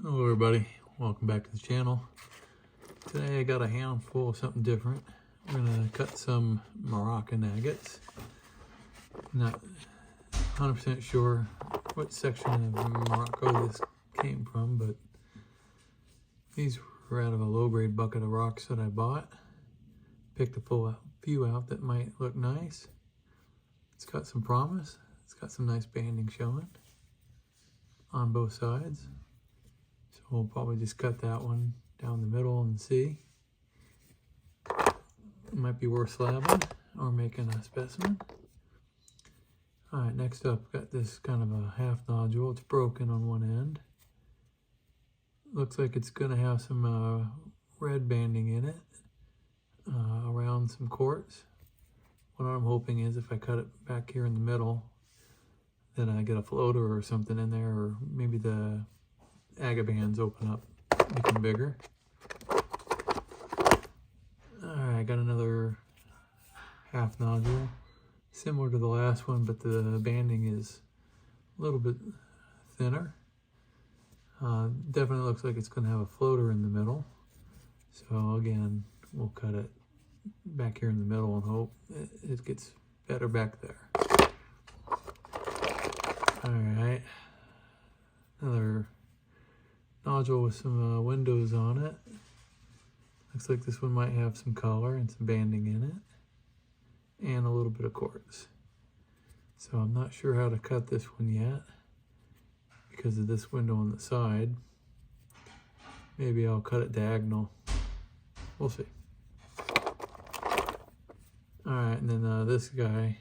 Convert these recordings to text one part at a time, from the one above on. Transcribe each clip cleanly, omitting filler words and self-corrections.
Hello everybody, welcome back to the channel. Today I got a handful of something different. I'm going to cut some Moroccan agates. Not 100% sure what section of Morocco this came from, but these were out of a low-grade bucket of rocks that I bought. Picked a few out that might look nice. It's got some promise. It's got some nice banding showing on both sides. So we'll probably just cut that one down the middle and see. It might be worth slabbing or making a specimen. Alright, next up, got this kind of a half nodule. It's broken on one end. Looks like it's going to have some red banding in it around some quartz. What I'm hoping is if I cut it back here in the middle, then I get a floater or something in there, or maybe the agate bands open up, become bigger. Alright, I got another half nodule, similar to the last one, but the banding is a little bit thinner. Definitely looks like it's going to have a floater in the middle. So again, we'll cut it back here in the middle and hope it gets better back there. Alright, another nodule with some windows on it. Looks like this one might have some color and some banding in it, and a little bit of quartz. So I'm not sure how to cut this one yet because of this window on the side. Maybe I'll cut it diagonal. We'll see. Alright, and then this guy,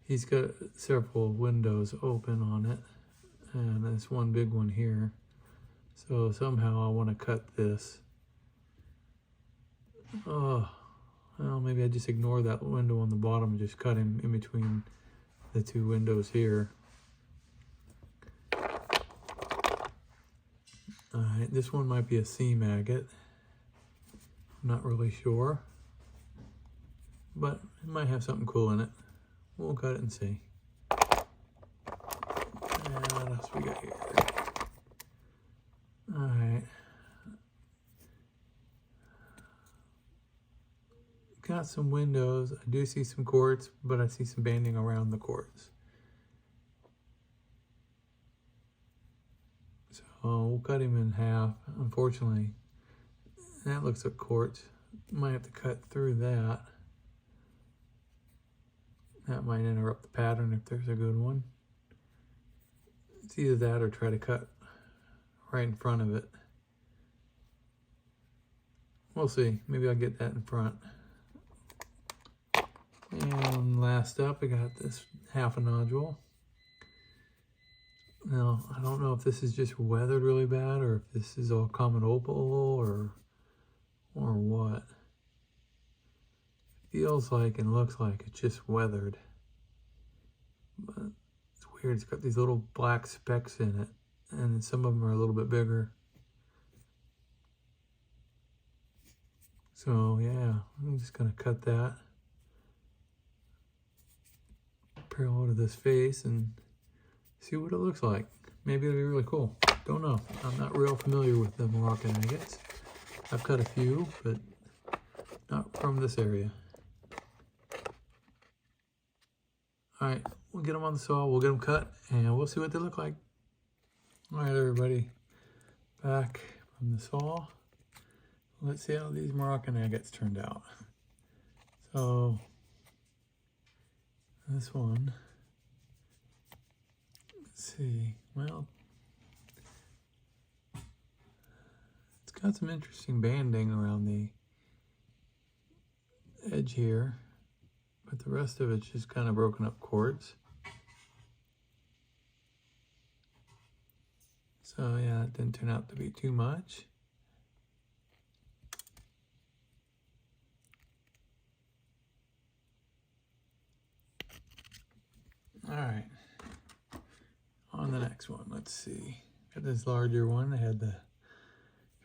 he's got several windows open on it, and there's one big one here. So somehow I want to cut this. Oh, well, maybe I just ignore that window on the bottom and just cut him in between the two windows here. Alright, this one might be a seam agate. I'm not really sure, but it might have something cool in it. We'll cut it and see. And what else we got here? Alright. Got some windows. I do see some quartz, but I see some banding around the quartz. So we'll cut him in half. Unfortunately, that looks like quartz. Might have to cut through that. That might interrupt the pattern if there's a good one. It's either that or try to cut right in front of it. We'll see. Maybe I'll get that in front. And last up, I got this half a nodule. Now, I don't know if this is just weathered really bad or if this is all common opal or what. Feels like and looks like it's just weathered. But it's weird. It's got these little black specks in it, and some of them are a little bit bigger. So yeah, I'm just gonna cut that parallel to this face and see what it looks like. Maybe it'll be really cool. Don't know. I'm not real familiar with the Moroccan agates. I've cut a few, but not from this area. Alright, we'll get them on the saw, we'll get them cut, and we'll see what they look like. Alright everybody, back from the saw. Let's see how these Moroccan agates turned out. So, this one, let's see, well, it's got some interesting banding around the edge here, but the rest of it's just kind of broken up quartz. So yeah, it didn't turn out to be too much. Alright, on the next one, let's see. Got this larger one. I had the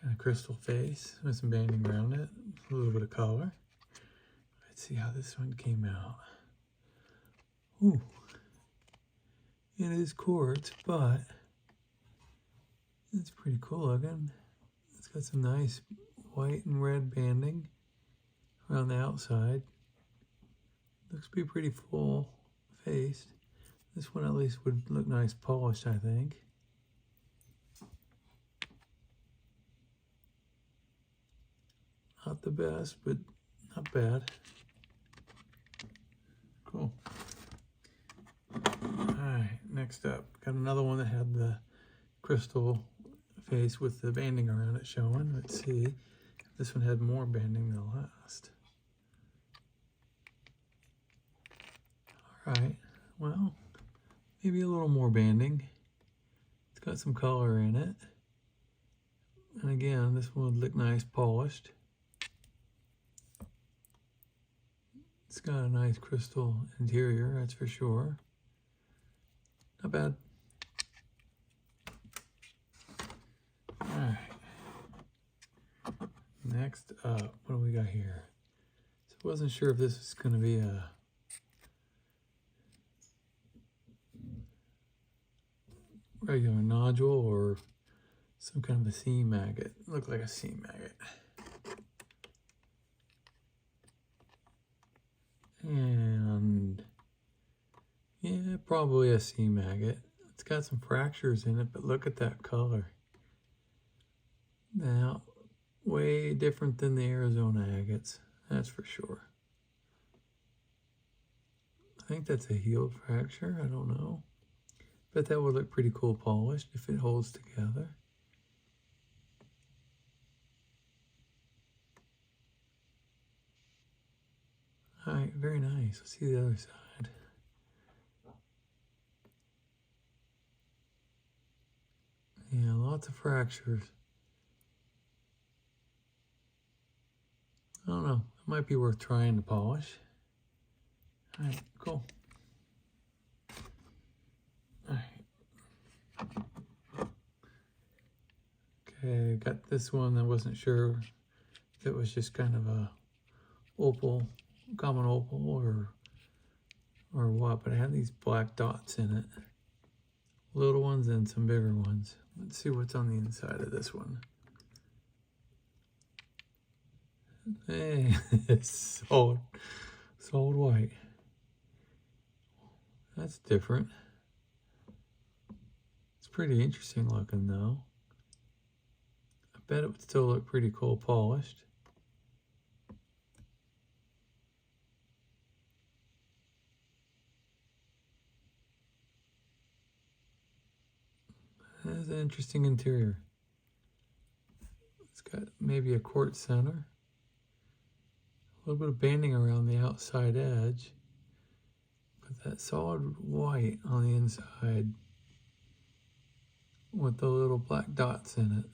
kind of crystal face with some banding around it, a little bit of color. Let's see how this one came out. Ooh, it is quartz, but It's pretty cool looking. It's got some nice white and red banding around the outside. Looks to be pretty full faced. This one at least would look nice polished, I think. Not the best, but not bad. Cool. Alright, next up, got another one that had the crystal face with the banding around it showing. Let's see if this one had more banding than the last. Alright, well, maybe a little more banding. It's got some color in it. And again, this one would look nice polished. It's got a nice crystal interior, that's for sure. Not bad. Alright. Next up, what do we got here? So I wasn't sure if this was going to be a regular nodule or some kind of a seam agate. It looked like a seam agate. And yeah, probably a seam agate. It's got some fractures in it, but look at that color. Now, way different than the Arizona agates, that's for sure. I think that's a healed fracture, I don't know. But that would look pretty cool polished if it holds together. Alright, very nice. Let's see the other side. Yeah, lots of fractures. I don't know. It might be worth trying to polish. Alright, cool. Alright. Okay, got this one. I wasn't sure if it was just kind of a opal, common opal, or what, but I have these black dots in it. Little ones and some bigger ones. Let's see what's on the inside of this one. Hey, it's solid white. That's different. It's pretty interesting looking though. I bet it would still look pretty cool polished. It has an interesting interior. It's got maybe a quartz center. A little bit of banding around the outside edge. But that solid white on the inside with the little black dots in it.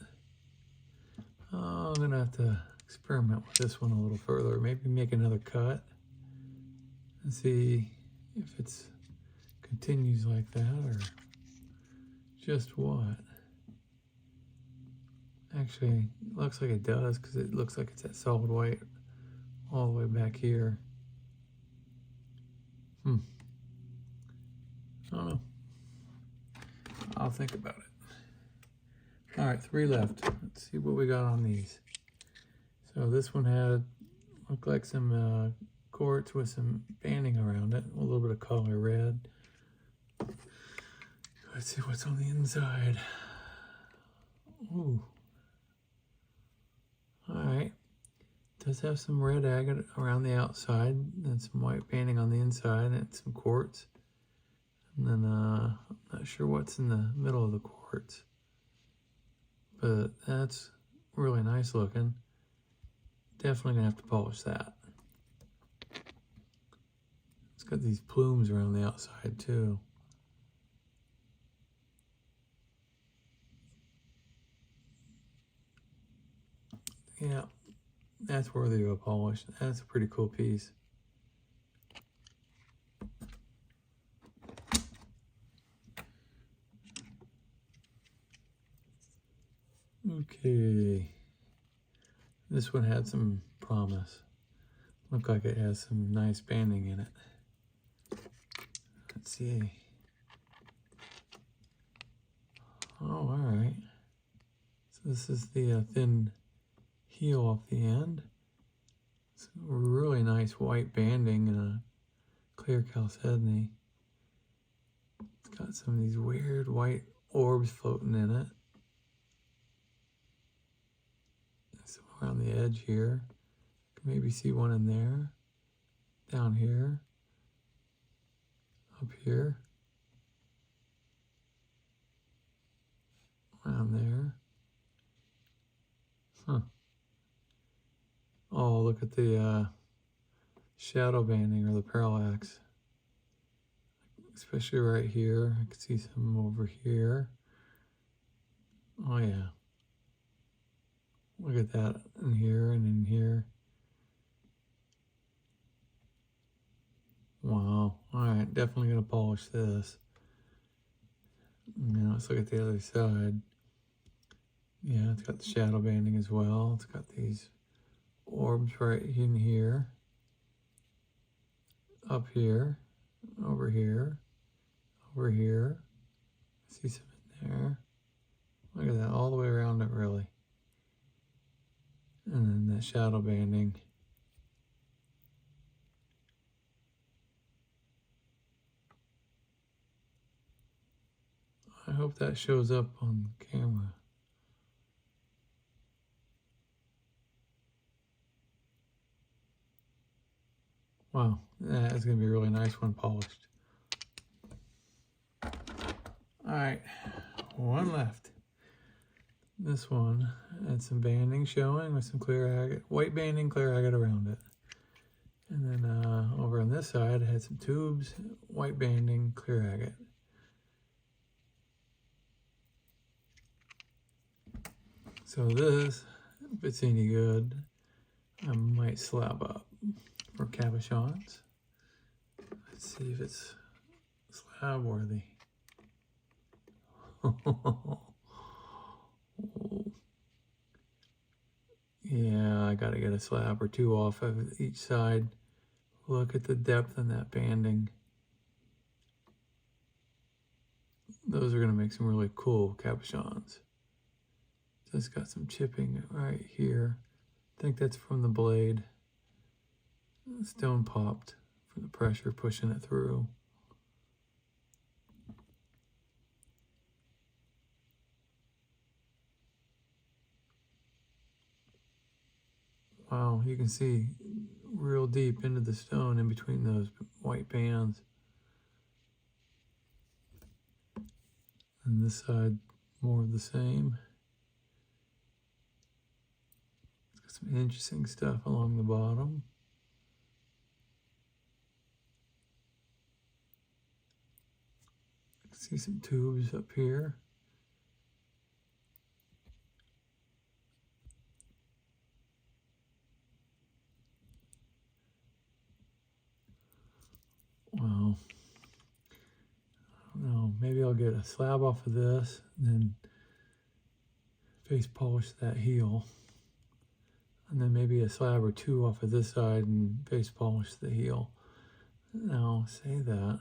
Oh, I'm going to have to experiment with this one a little further. Maybe make another cut and see if it continues like that or just what. Actually, it looks like it does because it looks like it's that solid white all the way back here. I don't know. I'll think about it. All right, 3 left. Let's see what we got on these. So this one looked like some quartz with some banding around it, a little bit of color red. Let's see what's on the inside. Ooh. All right. Does have some red agate around the outside and some white banding on the inside and some quartz. And then I'm not sure what's in the middle of the quartz. But that's really nice looking. Definitely gonna have to polish that. It's got these plumes around the outside too. Yeah, that's worthy of a polish. That's a pretty cool piece. Okay, this one had some promise. Looked like it has some nice banding in it. Let's see. Oh, all right. This is the thin heel off the end. It's really nice white banding and a clear chalcedony. It's got some of these weird white orbs floating in it. Some around the edge here. You can maybe see one in there. Down here. Up here. Around there. Huh. Oh, look at the shadow banding or the parallax. Especially right here. I can see some over here. Oh yeah. Look at that in here and in here. Wow. Alright, definitely gonna polish this. Now let's look at the other side. Yeah, it's got the shadow banding as well. It's got these orbs right in here. Up here. Over here. Over here. See some in there. Look at that, all the way around it really. And then that shadow banding. I hope that shows up on camera. Wow, that's gonna be really nice when polished. All right, one left. This one had some banding showing with some clear agate, white banding, clear agate around it. And then over on this side, it had some tubes, white banding, clear agate. So this, if it's any good, I might slab up for cabochons. Let's see if it's slab worthy. Yeah, I gotta get a slab or two off of each side. Look at the depth in that banding. Those are gonna make some really cool cabochons. It's got some chipping right here. I think that's from the blade. The stone popped from the pressure pushing it through. Wow, you can see real deep into the stone in between those white bands. And this side, more of the same. It's got some interesting stuff along the bottom. I can see some tubes up here. Wow. I don't know, maybe I'll get a slab off of this and then face polish that heel. And then maybe a slab or two off of this side and face polish the heel. Now, say that.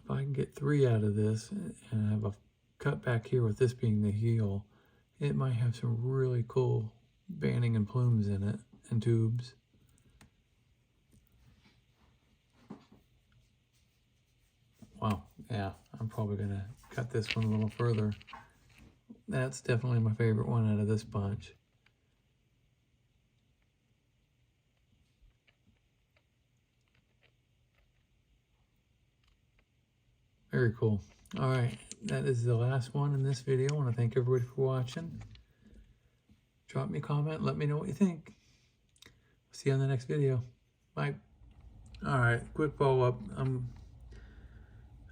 If I can get 3 out of this and have a cut back here with this being the heel, it might have some really cool banding and plumes in it and tubes. Wow, yeah, I'm probably gonna cut this one a little further. That's definitely my favorite one out of this bunch. Very cool. All right, that is the last one in this video. I want to thank everybody for watching. Drop me a comment, let me know what you think. See you on the next video. Bye. All right, quick follow-up. I'm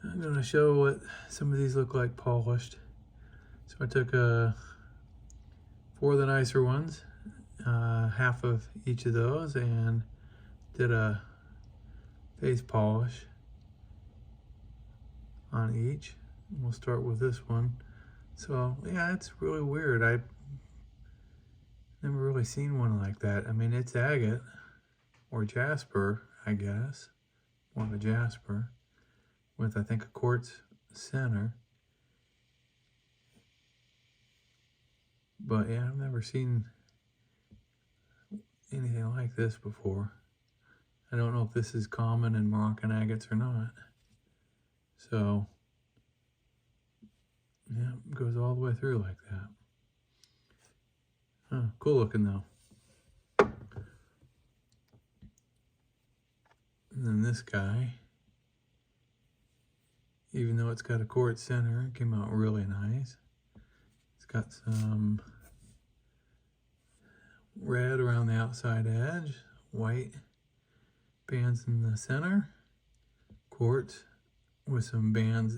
going to show what some of these look like polished. So I took 4 of the nicer ones, half of each of those, and did a face polish on each. We'll start with this one. So yeah, it's really weird. I've never really seen one like that. I mean, it's agate or jasper, I guess. More of a jasper with, I think, a quartz center. But yeah, I've never seen anything like this before. I don't know if this is common in Moroccan agates or not. So yeah, it goes all the way through like that. Huh, cool looking though. And then this guy, even though it's got a quartz center, it came out really nice. It's got some red around the outside edge, white bands in the center, quartz with some bands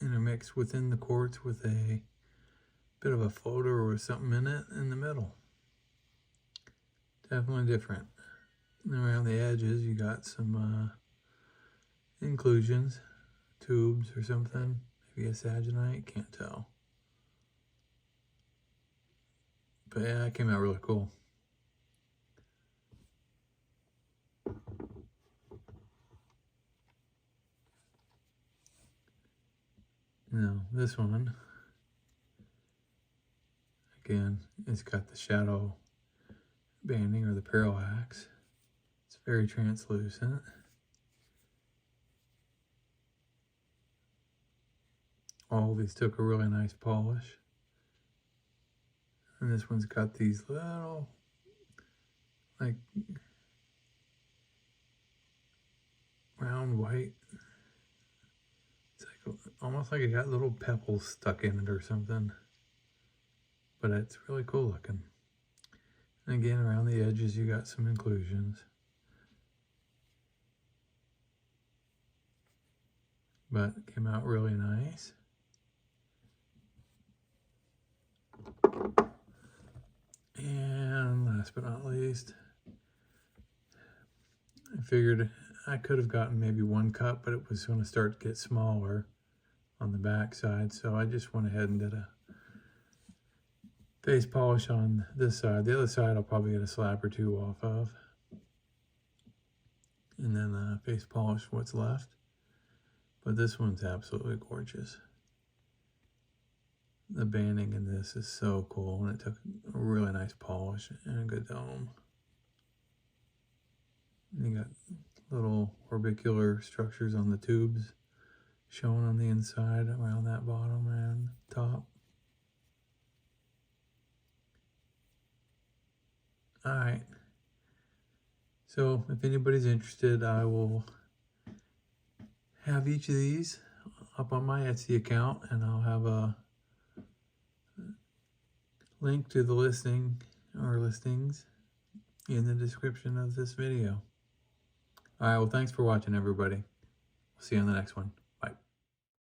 intermixed within the quartz with a bit of a floater or something in it in the middle. Definitely different. And around the edges you got some inclusions, tubes or something, maybe a saginite, can't tell. But yeah, it came out really cool. Now this one, again, it's got the shadow banding or the parallax. It's very translucent. All of these took a really nice polish. And this one's got these little, like, round white. It's like almost like it got little pebbles stuck in it or something. But it's really cool looking. And again, around the edges you got some inclusions. But it came out really nice. And last but not least, I figured I could have gotten maybe one cut, but it was going to start to get smaller on the back side. So I just went ahead and did a face polish on this side. The other side I'll probably get a slab or two off of. And then face polish what's left. But this one's absolutely gorgeous. The banding in this is so cool, and it took a really nice polish and a good dome. And you got little orbicular structures on the tubes showing on the inside around that bottom and top. Alright, so if anybody's interested, I will have each of these up on my Etsy account, and I'll have a link to the listing or listings in the description of this video. Alright, well, thanks for watching, everybody. We'll see you on the next one.